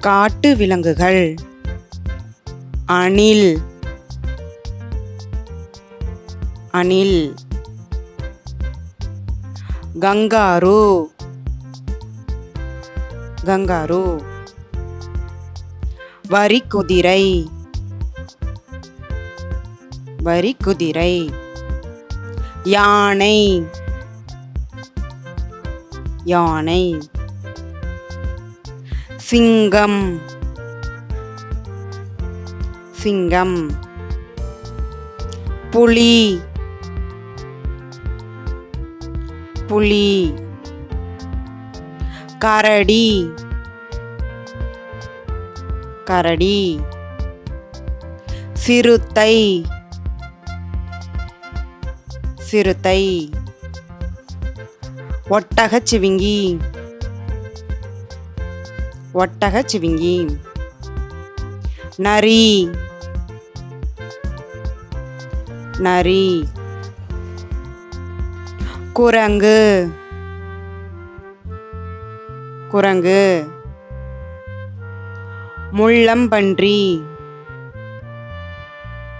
காட்டு விலங்குகள். அணில் அணில். Kangaroo kangaroo. வரிக்குதிரை வரிக்குதிரை. யானை யானை. சிங்கம் சிங்கம். புலி புலி. கரடி கரடி. சிறுத்தை சிறுத்தை. ஒட்டகச்சிவிங்கி ஒட்டகச்சிவிங்கி. நரி நரி. குரங்கு குரங்கு. முள்ளம்பன்றி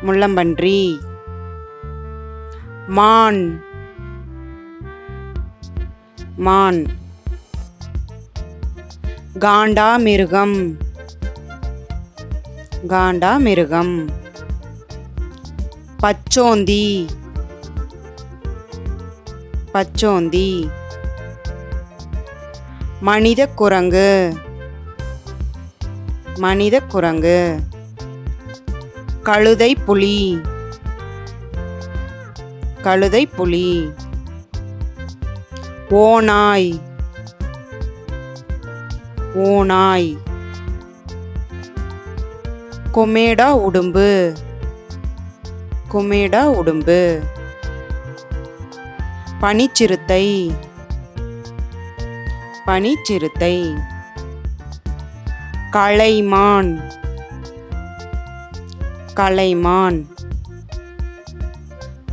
முள்ளம்பன்றி. மான் மான். காண்டாமிருகம் காண்டாமிருகம். பச்சோந்தி பச்சோந்தி. மனித குரங்கு மனித குரங்கு. கழுதை புலி கழுதை புலி. ஓநாய் ஓநாய். கொமேடா உடும்பு கொமேடா உடும்பு. பனிச்சிறுத்தை பனிச்சிறுத்தை. கலைமான் கலைமான்.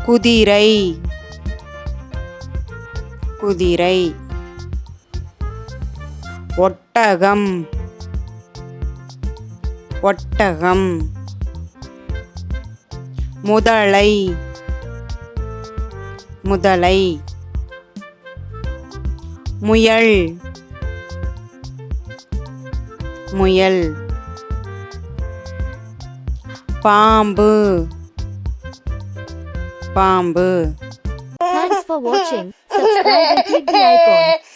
குதிரை குதிரை. ஒட்டகம் ஒட்டகம். முதலை முதலை. முயல் முயல். பாம்பு பாம்பு. Thanks for watching. Subscribe and click the icon.